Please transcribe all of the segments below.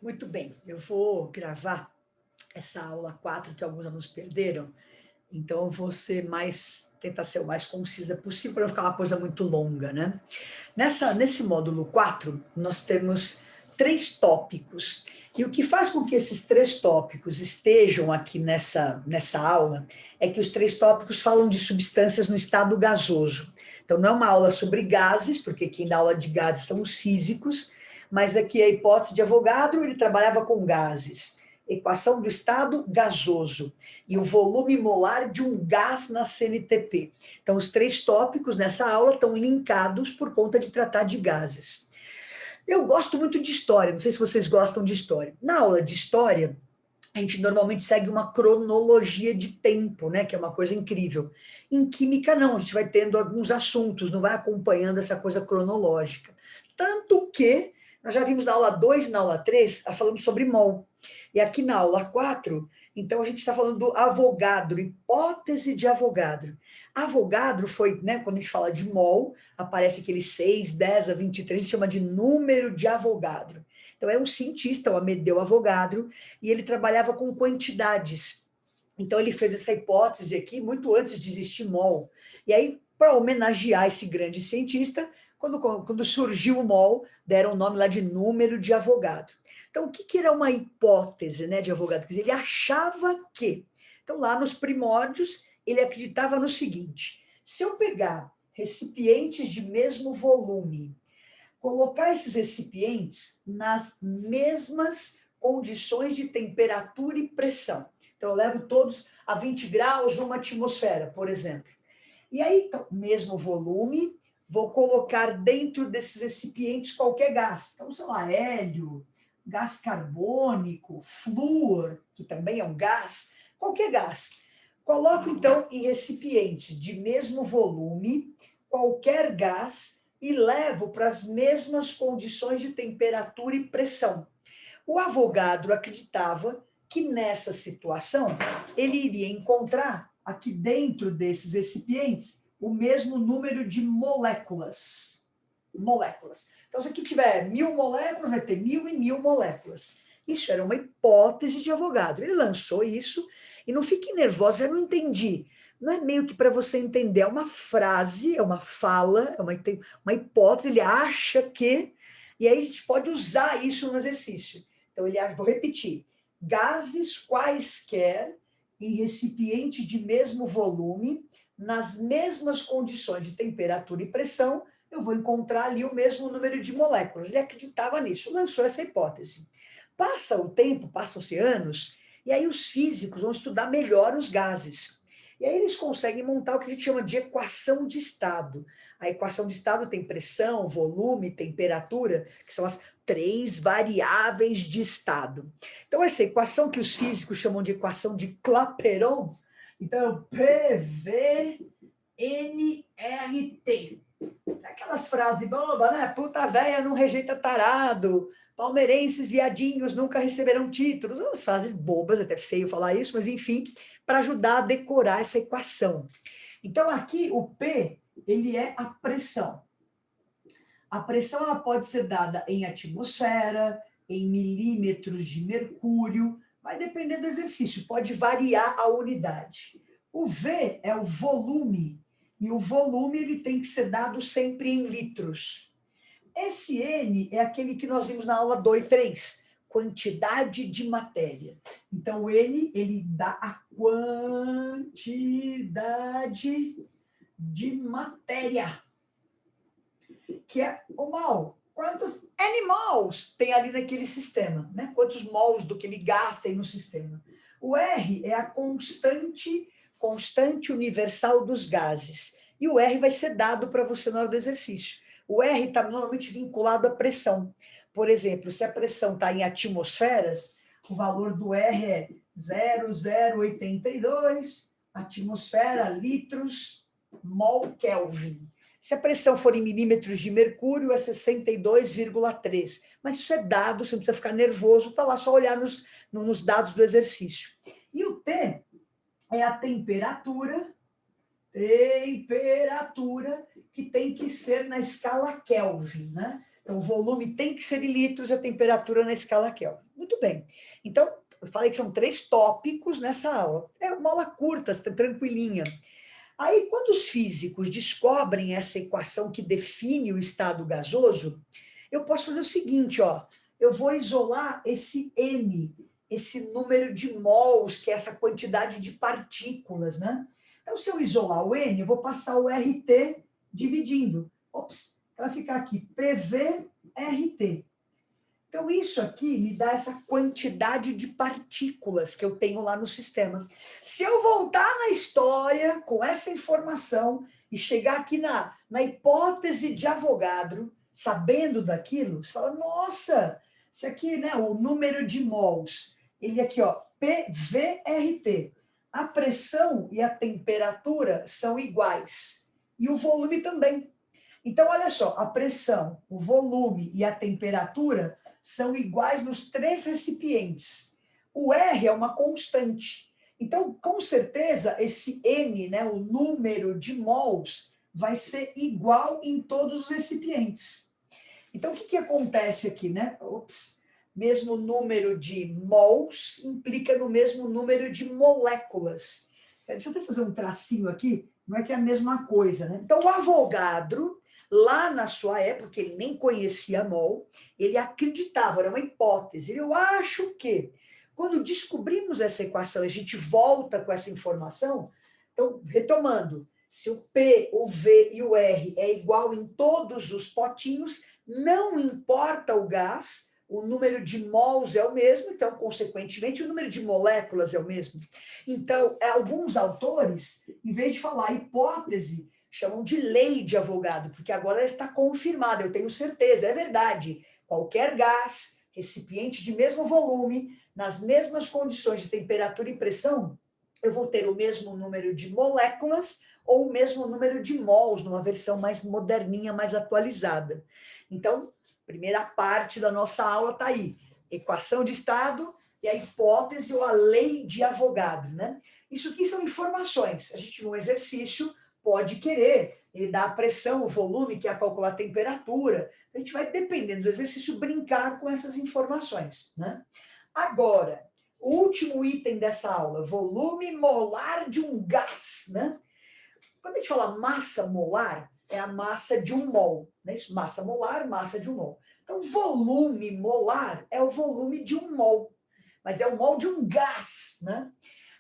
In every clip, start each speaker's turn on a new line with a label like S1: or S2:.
S1: Muito bem, eu vou gravar essa aula 4 que alguns alunos perderam, então eu vou tentar ser o mais concisa possível para não ficar uma coisa muito longa, né? Nesse módulo 4, nós temos 3 tópicos, e o que faz com que esses 3 tópicos estejam aqui nessa aula é que os 3 tópicos falam de substâncias no estado gasoso. Então não é uma aula sobre gases, porque quem dá aula de gases são os físicos, mas aqui a hipótese de Avogadro, ele trabalhava com gases. Equação do estado gasoso e o volume molar de um gás na CNTP. Então, os 3 tópicos nessa aula estão linkados por conta de tratar de gases. Eu gosto muito de história, não sei se vocês gostam de história. Na aula de história, a gente normalmente segue uma cronologia de tempo, né? Que é uma coisa incrível. Em química, não, a gente vai tendo alguns assuntos, não vai acompanhando essa coisa cronológica. Tanto que nós já vimos na aula 2 e na aula 3, falamos sobre mol. E aqui na aula 4, então a gente está falando do Avogadro, hipótese de Avogadro. Avogadro foi, né, quando a gente fala de mol, aparece aquele 6, 10 a 23, a gente chama de número de Avogadro. Então é um cientista, o Amedeo Avogadro, e ele trabalhava com quantidades. Então ele fez essa hipótese aqui muito antes de existir mol. E aí, para homenagear esse grande cientista, quando surgiu o mol, deram o nome lá de número de Avogadro. Então, o que era uma hipótese, né, de Avogadro? Quer dizer, ele achava que... Então, lá nos primórdios, ele acreditava no seguinte: se eu pegar recipientes de mesmo volume, colocar esses recipientes nas mesmas condições de temperatura e pressão. Então, eu levo todos a 20 graus, uma atmosfera, por exemplo. E aí, então, mesmo volume, vou colocar dentro desses recipientes qualquer gás. Então, sei lá, hélio, gás carbônico, flúor, que também é um gás, qualquer gás. Coloco, então, em recipientes de mesmo volume, qualquer gás, e levo para as mesmas condições de temperatura e pressão. O Avogadro acreditava que nessa situação ele iria encontrar aqui dentro desses recipientes o mesmo número de moléculas. Então, se aqui tiver 1000 moléculas, vai ter 1000 e 1000 moléculas. Isso era uma hipótese de Avogadro. Ele lançou isso, e não fique nervosa, eu não entendi. Não é meio que para você entender, é uma frase, é uma fala, é uma hipótese, ele acha que, e aí a gente pode usar isso no exercício. Então, vou repetir: gases quaisquer em recipiente de mesmo volume, nas mesmas condições de temperatura e pressão, eu vou encontrar ali o mesmo número de moléculas. Ele acreditava nisso, lançou essa hipótese. Passa o tempo, passam-se anos, e aí os físicos vão estudar melhor os gases. E aí eles conseguem montar o que a gente chama de equação de estado. A equação de estado tem pressão, volume, temperatura, que são as 3 variáveis de estado. Então, essa equação que os físicos chamam de equação de Clapeyron, então, PV-NRT. Aquelas frases bobas, né? Puta véia não rejeita tarado, palmeirenses viadinhos nunca receberão títulos. Umas frases bobas, até feio falar isso, mas enfim, para ajudar a decorar essa equação. Então, aqui o P, ele é a pressão. A pressão ela pode ser dada em atmosfera, em milímetros de mercúrio, vai depender do exercício, pode variar a unidade. O V é o volume, e o volume ele tem que ser dado sempre em litros. Esse N é aquele que nós vimos na aula 2 e 3, quantidade de matéria. Então, N, ele dá a quantidade de matéria, que é o mol. Quantos animals tem ali naquele sistema, né? Quantos mols do que ele gasta aí no sistema. O R é a constante universal dos gases. E o R vai ser dado para você na hora do exercício. O R está normalmente vinculado à pressão. Por exemplo, se a pressão está em atmosferas, o valor do R é 0,082 atmosfera, litros, mol Kelvin. Se a pressão for em milímetros de mercúrio, é 62,3. Mas isso é dado, você não precisa ficar nervoso, está lá só olhar nos dados do exercício. E o T é a temperatura que tem que ser na escala Kelvin, né? Então, o volume tem que ser em litros, a temperatura na escala Kelvin. Muito bem. Então, eu falei que são 3 tópicos nessa aula. É uma aula curta, tranquilinha. Aí, quando os físicos descobrem essa equação que define o estado gasoso, eu posso fazer o seguinte, ó, eu vou isolar esse M, esse número de mols, que é essa quantidade de partículas, né? Então, se eu isolar o N, eu vou passar o RT dividindo. Ops, vai ficar aqui, PV-RT. Então, isso aqui me dá essa quantidade de partículas que eu tenho lá no sistema. Se eu voltar na história com essa informação e chegar aqui na hipótese de Avogadro, sabendo daquilo, você fala, nossa, isso aqui, né, o número de mols, ele aqui, ó, PVRT. A pressão e a temperatura são iguais. E o volume também. Então, olha só, a pressão, o volume e a temperatura são iguais nos 3 recipientes. O R é uma constante. Então, com certeza, esse N, né, o número de mols, vai ser igual em todos os recipientes. Então, o que acontece aqui, né? Ops, mesmo número de mols implica no mesmo número de moléculas. Deixa eu até fazer um tracinho aqui, não é que é a mesma coisa, né? Então, o Avogadro, lá na sua época, ele nem conhecia mol, ele acreditava, era uma hipótese. Eu acho que, quando descobrimos essa equação, a gente volta com essa informação, então, retomando, se o P, o V e o R é igual em todos os potinhos, não importa o gás, o número de mols é o mesmo, então, consequentemente, o número de moléculas é o mesmo. Então, alguns autores, em vez de falar hipótese, chamam de lei de Avogadro, porque agora ela está confirmada, eu tenho certeza, é verdade. Qualquer gás, recipiente de mesmo volume, nas mesmas condições de temperatura e pressão, eu vou ter o mesmo número de moléculas ou o mesmo número de mols, numa versão mais moderninha, mais atualizada. Então, primeira parte da nossa aula está aí. Equação de estado e a hipótese ou a lei de Avogadro, né? Isso aqui são informações. A gente, num exercício, pode querer, ele dá a pressão, o volume, que é calcular a temperatura. A gente vai, dependendo do exercício, brincar com essas informações, né? Agora, o último item dessa aula, volume molar de um gás, né? Quando a gente fala massa molar, é a massa de um mol, né? Isso, massa molar, massa de um mol. Então, volume molar é o volume de um mol, mas é o mol de um gás, né?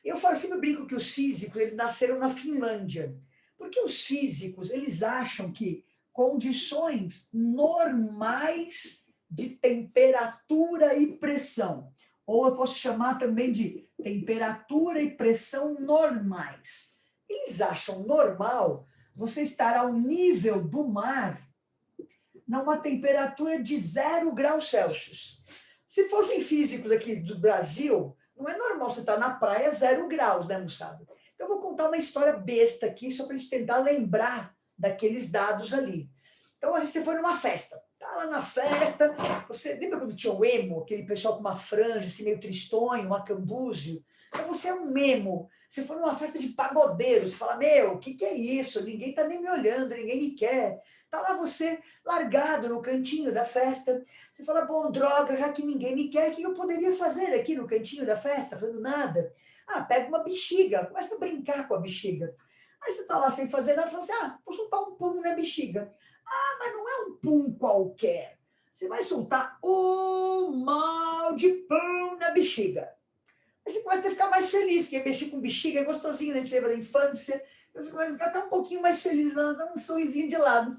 S1: Eu sempre brinco que os físicos, eles nasceram na Finlândia, porque os físicos, eles acham que condições normais de temperatura e pressão, ou eu posso chamar também de temperatura e pressão normais. Eles acham normal você estar ao nível do mar numa temperatura de 0 graus Celsius. Se fossem físicos aqui do Brasil, não é normal você estar na praia 0 graus, né, moçada? Então, eu vou contar uma história besta aqui, só para a gente tentar lembrar daqueles dados ali. Então, você foi numa festa. Tá lá na festa, você lembra quando tinha o emo, aquele pessoal com uma franja, assim, meio tristonho, uma cambúzio? Então, você é um memo. Você foi numa festa de pagodeiro, você fala, meu, o que é isso? Ninguém está nem me olhando, ninguém me quer. Tá lá você, largado no cantinho da festa. Você fala, bom, droga, já que ninguém me quer, o que eu poderia fazer aqui no cantinho da festa, fazendo nada? Ah, pega uma bexiga, começa a brincar com a bexiga. Aí você tá lá sem fazer nada, fala assim, ah, vou soltar um pum na bexiga. Ah, mas não é um pum qualquer. Você vai soltar um mal de pum na bexiga. Aí você começa a ficar mais feliz, porque mexer com bexiga é gostosinho, né? A gente lembra da infância. Então você começa a ficar até um pouquinho mais feliz, dá um sorrisinho de lado.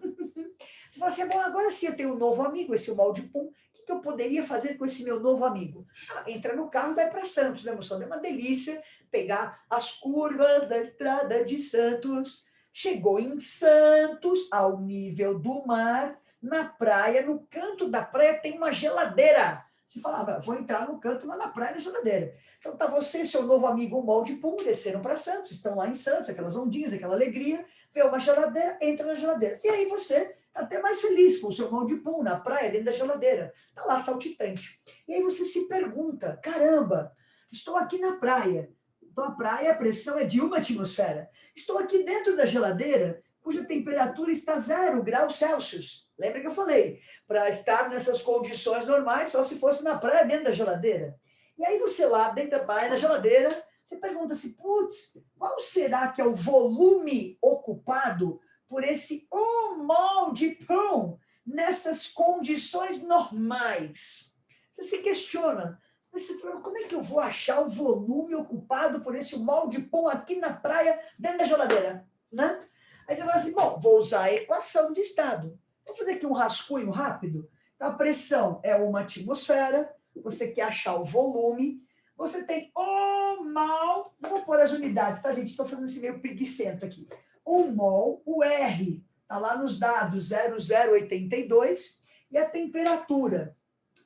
S1: Você fala assim, bom, agora sim eu tenho um novo amigo, esse mal de pum. O que eu poderia fazer com esse meu novo amigo? Ah, entra no carro e vai para Santos, né, moção? É uma delícia pegar as curvas da estrada de Santos. Chegou em Santos, ao nível do mar, na praia, no canto da praia tem uma geladeira. Você falava, vou entrar no canto lá na praia, na geladeira. Então tá você e seu novo amigo Mal de Pum, desceram para Santos, estão lá em Santos, aquelas ondinhas, aquela alegria, vê uma geladeira, entra na geladeira. E aí você tá até mais feliz com o seu Mal de Pum na praia, dentro da geladeira. Tá lá saltitante. E aí você se pergunta, caramba, estou aqui na praia. Então a praia, a pressão é de 1 atmosfera. Estou aqui dentro da geladeira, cuja temperatura está 0 graus Celsius. Lembra que eu falei? Para estar nessas condições normais, só se fosse na praia, dentro da geladeira. E aí você lá, dentro da praia, na geladeira, você pergunta assim, putz, qual será que é o volume ocupado por esse 1 mol de pão nessas condições normais? Você se questiona, você fala, como é que eu vou achar o volume ocupado por esse 1 mol de pão aqui na praia, dentro da geladeira, né? Aí você fala assim, bom, vou usar a equação de estado. Vou fazer aqui um rascunho rápido. Então, a pressão é 1 atmosfera, você quer achar o volume, você tem 1 mol, não vou pôr as unidades, tá, gente? Estou fazendo assim meio preguiçento aqui. 1 mol, o R está lá nos dados 0082, e a temperatura,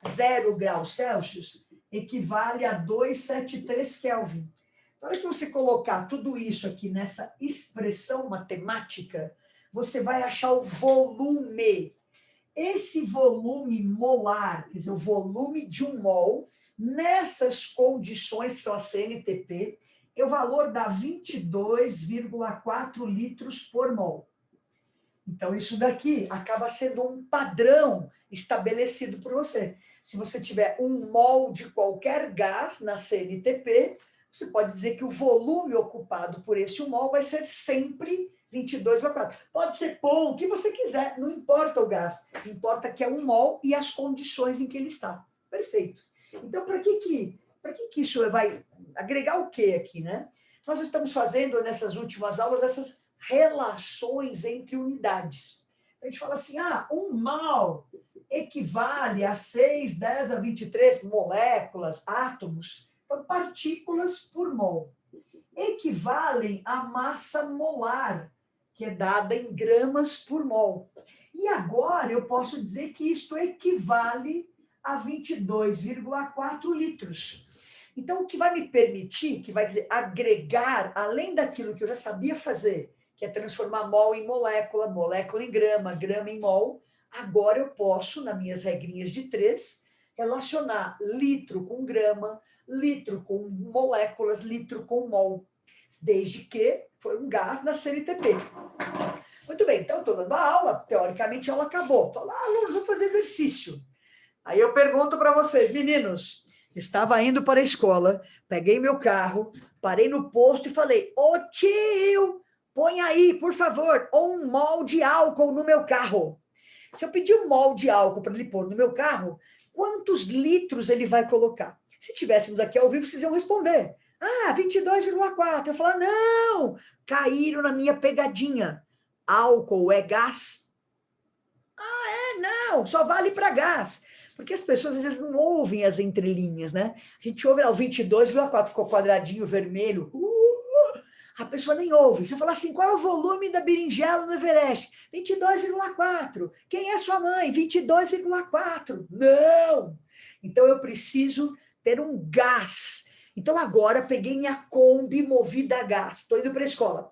S1: 0 graus Celsius, equivale a 273 Kelvin. Na hora que você colocar tudo isso aqui nessa expressão matemática, você vai achar o volume. Esse volume molar, quer dizer, o volume de 1 mol, nessas condições que são a CNTP, é o valor da 22,4 litros por mol. Então, isso daqui acaba sendo um padrão estabelecido por você. Se você tiver 1 mol de qualquer gás na CNTP, você pode dizer que o volume ocupado por esse 1 mol vai ser sempre 22,4. Pode ser pão, o que você quiser, não importa o gás. Importa que é 1 mol e as condições em que ele está. Perfeito. Então, para que isso vai agregar o quê aqui, né? Nós estamos fazendo, nessas últimas aulas, essas relações entre unidades. A gente fala assim, 1 mol equivale a 6, 10 a 23 moléculas, átomos, então partículas por mol. Equivalem à massa molar, que é dada em gramas por mol. E agora eu posso dizer que isto equivale a 22,4 litros. Então, o que vai me permitir, que vai dizer agregar, além daquilo que eu já sabia fazer, que é transformar mol em molécula, molécula em grama, grama em mol, agora eu posso, nas minhas regrinhas de 3, relacionar litro com grama, litro com moléculas, litro com mol, desde que foi um gás na CNTP. Muito bem, então estou dando a aula, teoricamente a aula acabou. Falo, alunos, vamos fazer exercício. Aí eu pergunto para vocês, meninos, estava indo para a escola, peguei meu carro, parei no posto e falei, ô tio, põe aí, por favor, 1 mol de álcool no meu carro. Se eu pedir 1 mol de álcool para ele pôr no meu carro, quantos litros ele vai colocar? Se tivéssemos aqui ao vivo, vocês iam responder. 22,4. Eu falo, não, caíram na minha pegadinha. Álcool é gás? Não, só vale para gás. Porque as pessoas às vezes não ouvem as entrelinhas, né? A gente ouve lá o 22,4, ficou quadradinho vermelho. A pessoa nem ouve. Se eu falar assim, qual é o volume da berinjela no Everest? 22,4. Quem é sua mãe? 22,4. Não! Então eu preciso ter um gás. Então agora peguei minha Kombi movida a gás. Estou indo para a escola.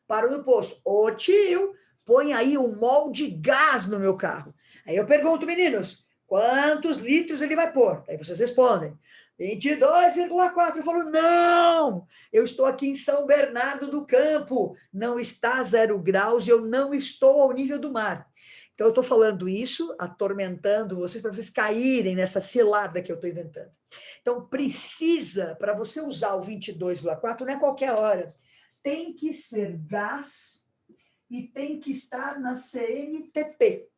S1: Paro no posto. Ô tio, põe aí 1 mol de gás no meu carro. Aí eu pergunto, meninos, quantos litros ele vai pôr? Aí vocês respondem. 22,4. Eu falo, não, eu estou aqui em São Bernardo do Campo, não está 0 graus e eu não estou ao nível do mar. Então, eu estou falando isso, atormentando vocês, para vocês caírem nessa cilada que eu estou inventando. Então, precisa, para você usar o 22,4, não é qualquer hora, tem que ser gás e tem que estar na CNTP.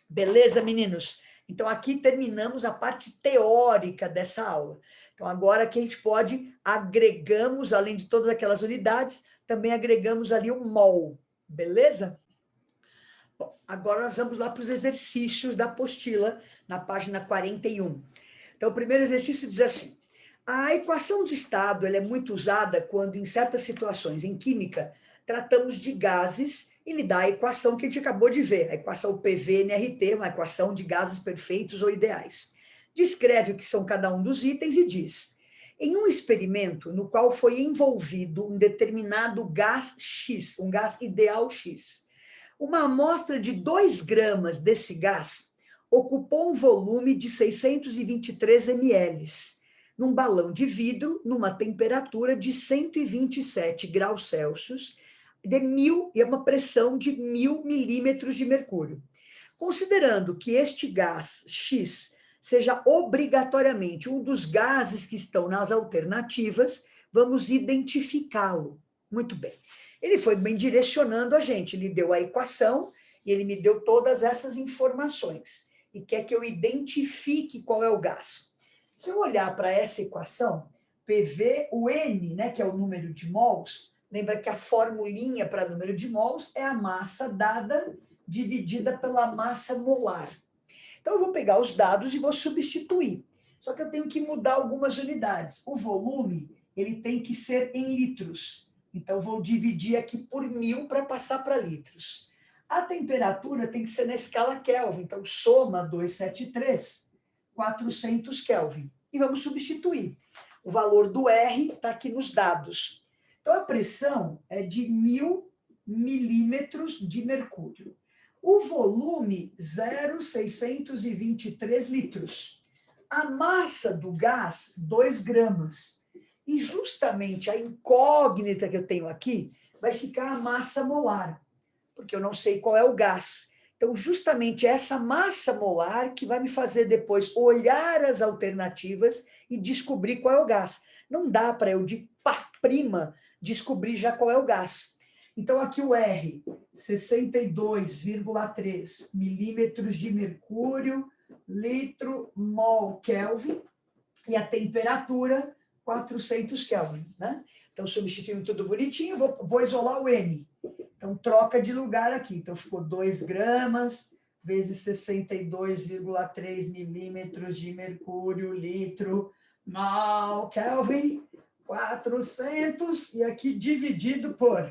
S1: Beleza, meninos? Então, aqui terminamos a parte teórica dessa aula. Então, agora que a gente pode, agregamos, além de todas aquelas unidades, também agregamos ali o mol. Beleza? Bom, agora nós vamos lá para os exercícios da apostila, na página 41. Então, o primeiro exercício diz assim, a equação de estado ela é muito usada quando, em certas situações, em química, tratamos de gases e lhe dá a equação que a gente acabou de ver, a equação PV-NRT, uma equação de gases perfeitos ou ideais. Descreve o que são cada um dos itens e diz, em um experimento no qual foi envolvido um determinado gás X, um gás ideal X, uma amostra de 2 gramas desse gás ocupou um volume de 623 ml, num balão de vidro, numa temperatura de 127 graus Celsius, de 1000, e é uma pressão de 1000 milímetros de mercúrio. Considerando que este gás X seja obrigatoriamente um dos gases que estão nas alternativas, vamos identificá-lo. Muito bem. Ele foi bem direcionando a gente, ele deu a equação e ele me deu todas essas informações e quer que eu identifique qual é o gás. Se eu olhar para essa equação, PV, o N, né, que é o número de mols, lembra que a formulinha para número de mols é a massa dada dividida pela massa molar. Então, eu vou pegar os dados e vou substituir. Só que eu tenho que mudar algumas unidades. O volume, ele tem que ser em litros. Então, eu vou dividir aqui por 1000 para passar para litros. A temperatura tem que ser na escala Kelvin. Então, soma 273, 400 Kelvin. E vamos substituir. O valor do R está aqui nos dados. Então, a pressão é de 1000 milímetros de mercúrio. O volume, 0,623 litros. A massa do gás, 2 gramas. E justamente a incógnita que eu tenho aqui vai ficar a massa molar, porque eu não sei qual é o gás. Então, justamente essa massa molar que vai me fazer depois olhar as alternativas e descobrir qual é o gás. Não dá para eu, de pá prima, descobrir já qual é o gás. Então, aqui o R, 62,3 milímetros de mercúrio, litro, mol, Kelvin, e a temperatura, 400 Kelvin, né? Então, substituindo tudo bonitinho, vou isolar o N. Então, troca de lugar aqui. Então, ficou 2 gramas vezes 62,3 milímetros de mercúrio, litro, mol, Kelvin, 400, e aqui dividido por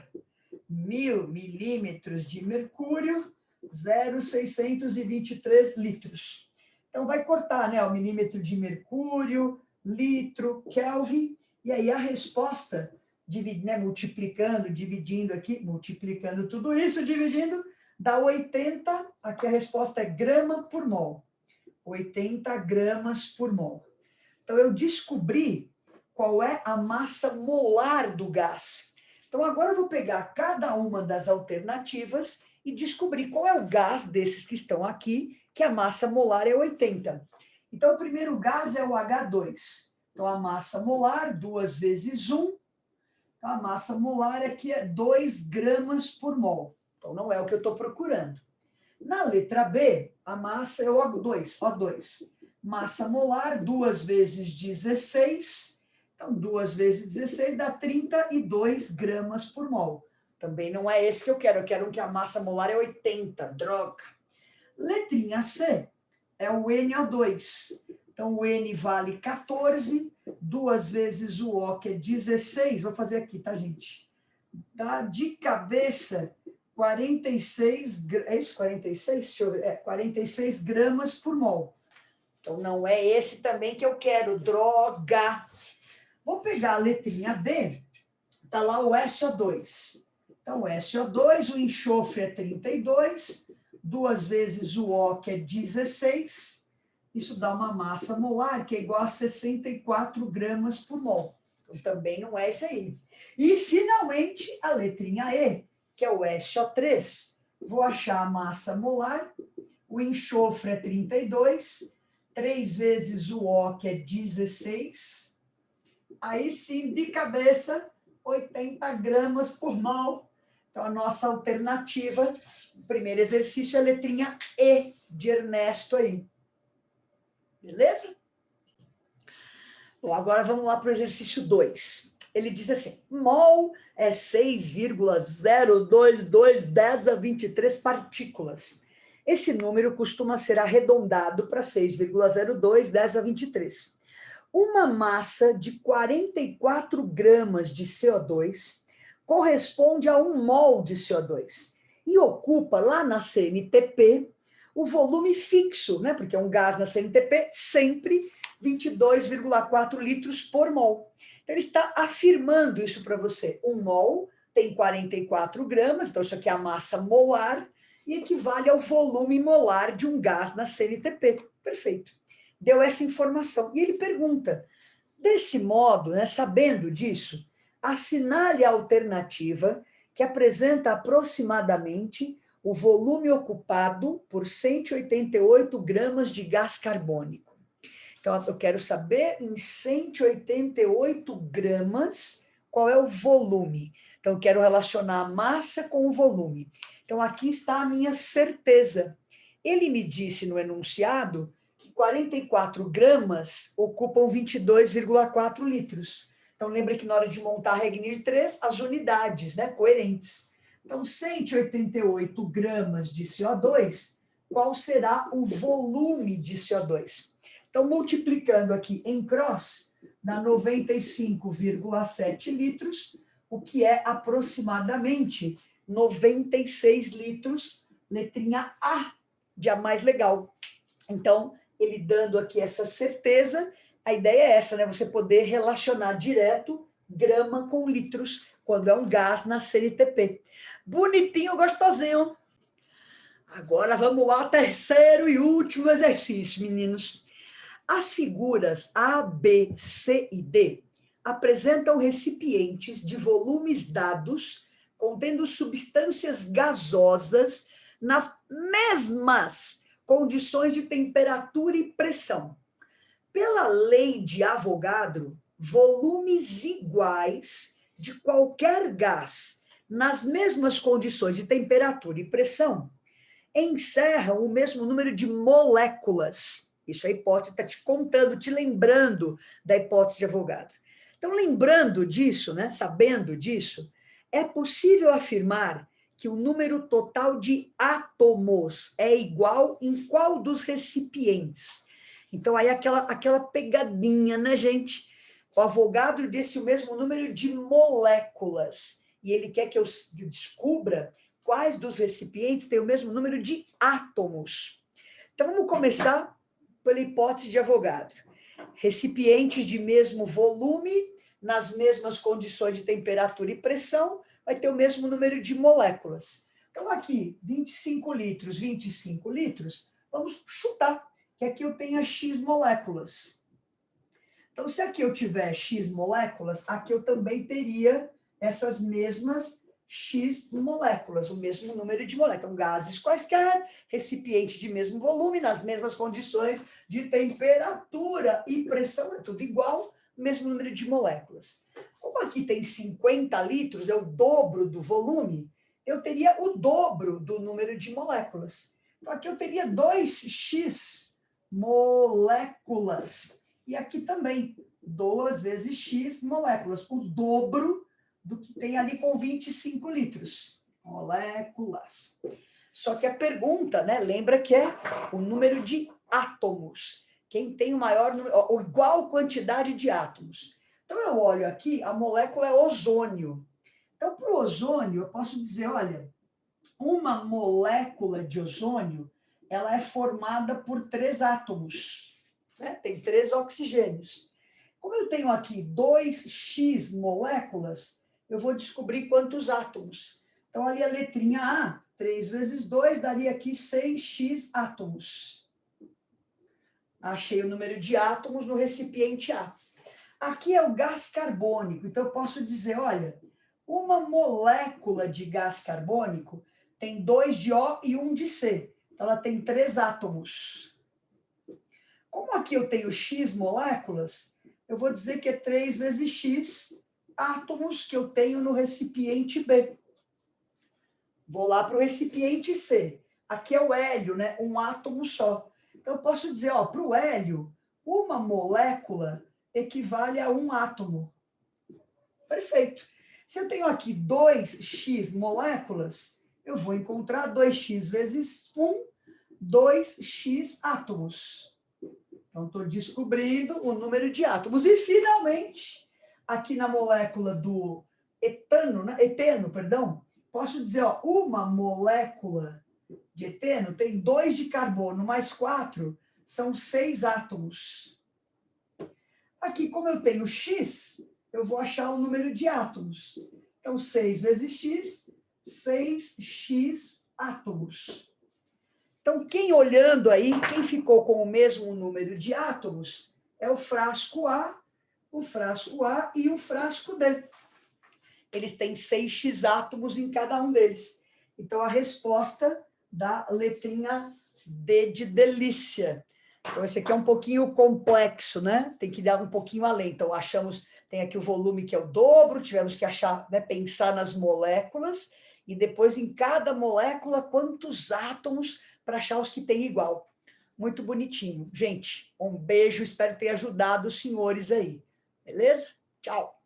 S1: 1000 milímetros de mercúrio, 0,623 litros. Então, vai cortar, né, o milímetro de mercúrio, litro, Kelvin, e aí a resposta, né, multiplicando, dividindo aqui, multiplicando tudo isso, dividindo, dá 80, aqui a resposta é grama por mol. 80 gramas por mol. Então, eu descobri qual é a massa molar do gás. Então, agora eu vou pegar cada uma das alternativas e descobrir qual é o gás desses que estão aqui, que a massa molar é 80. Então, o primeiro gás é o H2. Então, a massa molar, 2 vezes 1. Então, a massa molar aqui é 2 gramas por mol. Então, não é o que eu estou procurando. Na letra B, a massa é o O2. Massa molar, 2 vezes 16. Então, 2 vezes 16 dá 32 gramas por mol. Também não é esse que eu quero que a massa molar é 80, droga. Letrinha C é o NO2. Então, o N vale 14, 2 vezes o O, que é 16. Vou fazer aqui, tá, gente? Dá de cabeça 46, é isso, 46? Deixa eu ver, 46 gramas por mol. Então, não é esse também que eu quero, droga. Vou pegar a letrinha D, tá lá o SO2. Então, o SO2, o enxofre é 32, 2 vezes o O, que é 16. Isso dá uma massa molar, que é igual a 64 gramas por mol. Então, também não é esse aí. E, finalmente, a letrinha E, que é o SO3. Vou achar a massa molar, o enxofre é 32, 3 vezes o O, que é 16. Aí sim, de cabeça, 80 gramas por mol. Então, a nossa alternativa, o primeiro exercício é a letrinha E de Ernesto aí. Beleza? Bom, agora vamos lá para o exercício 2. Ele diz assim, mol é 6,022 10 a 23 partículas. Esse número costuma ser arredondado para 6,02 10 a 23. Uma massa de 44 gramas de CO2 corresponde a 1 mol de CO2 e ocupa lá na CNTP o volume fixo, né? Porque é um gás na CNTP, sempre 22,4 litros por mol. Então, ele está afirmando isso para você. 1 mol tem 44 gramas, então isso aqui é a massa molar e equivale ao volume molar de um gás na CNTP. Perfeito. Deu essa informação. E ele pergunta, desse modo, né, sabendo disso, assinale a alternativa que apresenta aproximadamente o volume ocupado por 188 gramas de gás carbônico. Então, eu quero saber, em 188 gramas, qual é o volume. Então, eu quero relacionar a massa com o volume. Então, aqui está a minha certeza. Ele me disse no enunciado que 44 gramas ocupam 22,4 litros. Então, lembra que na hora de montar a regra de 3, as unidades, né, coerentes. Então, 188 gramas de CO2, qual será o volume de CO2? Então, multiplicando aqui em cross, dá 95,7 litros, o que é aproximadamente 96 litros, letrinha A, de A mais legal. Então, ele dando aqui essa certeza, a ideia é essa, né? Você poder relacionar direto grama com litros, quando é um gás na CNTP. Bonitinho, gostosinho. Agora vamos lá, terceiro e último exercício, meninos. As figuras A, B, C e D apresentam recipientes de volumes dados contendo substâncias gasosas nas mesmas condições de temperatura e pressão. Pela lei de Avogadro, volumes iguais de qualquer gás nas mesmas condições de temperatura e pressão encerram o mesmo número de moléculas. Isso a hipótese está te contando, te lembrando da hipótese de Avogadro. Então, lembrando disso, né, sabendo disso, é possível afirmar que o número total de átomos é igual em qual dos recipientes? Então, aí aquela pegadinha, né, gente? O Avogadro disse o mesmo número de moléculas. E ele quer que eu descubra quais dos recipientes têm o mesmo número de átomos. Então, vamos começar pela hipótese de Avogadro. Recipientes de mesmo volume, nas mesmas condições de temperatura e pressão, vai ter o mesmo número de moléculas. Então, aqui, 25 litros, vamos chutar, que aqui eu tenha X moléculas. Então, se aqui eu tiver X moléculas, aqui eu também teria essas mesmas X moléculas, o mesmo número de moléculas. Então, gases quaisquer, recipiente de mesmo volume, nas mesmas condições de temperatura e pressão, é tudo igual, mesmo número de moléculas. Como aqui tem 50 litros, é o dobro do volume, eu teria o dobro do número de moléculas. Então, aqui eu teria 2x moléculas. E aqui também, 2 vezes x moléculas, o dobro do que tem ali com 25 litros. Moléculas. Só que a pergunta, né, lembra que é o número de átomos. Quem tem o maior número, ou igual quantidade de átomos. Então, eu olho aqui, a molécula é ozônio. Então, para o ozônio, eu posso dizer, olha, uma molécula de ozônio, ela é formada por 3 átomos. Né? Tem 3 oxigênios. Como eu tenho aqui 2x moléculas, eu vou descobrir quantos átomos. Então, ali a letrinha A, 3 vezes 2, daria aqui 6x átomos. Achei o número de átomos no recipiente A. Aqui é o gás carbônico, então eu posso dizer, olha, uma molécula de gás carbônico tem 2 de O e 1 de C. Então, ela tem 3 átomos. Como aqui eu tenho X moléculas, eu vou dizer que é 3 vezes X átomos que eu tenho no recipiente B. Vou lá para o recipiente C. Aqui é o hélio, né? Um átomo só. Então, eu posso dizer, ó, para o hélio, uma molécula equivale a um átomo. Perfeito. Se eu tenho aqui 2x moléculas, eu vou encontrar 2x vezes 1, 2x átomos. Então, estou descobrindo o número de átomos. E, finalmente, aqui na molécula do eteno, posso dizer, ó, uma molécula de eteno tem 2 de carbono mais 4, são 6 átomos. Aqui, como eu tenho X, eu vou achar o número de átomos. Então, 6 vezes X, 6x átomos. Então, quem olhando aí, quem ficou com o mesmo número de átomos, é o frasco A e o frasco D. eles têm 6x átomos em cada um deles. Então, a resposta da letrinha D de delícia. Então, esse aqui é um pouquinho complexo, né? Tem que dar um pouquinho além. Então, achamos, tem aqui o volume que é o dobro, tivemos que achar, né, pensar nas moléculas, e depois em cada molécula, quantos átomos para achar os que tem igual. Muito bonitinho. Gente, um beijo, espero ter ajudado os senhores aí. Beleza? Tchau!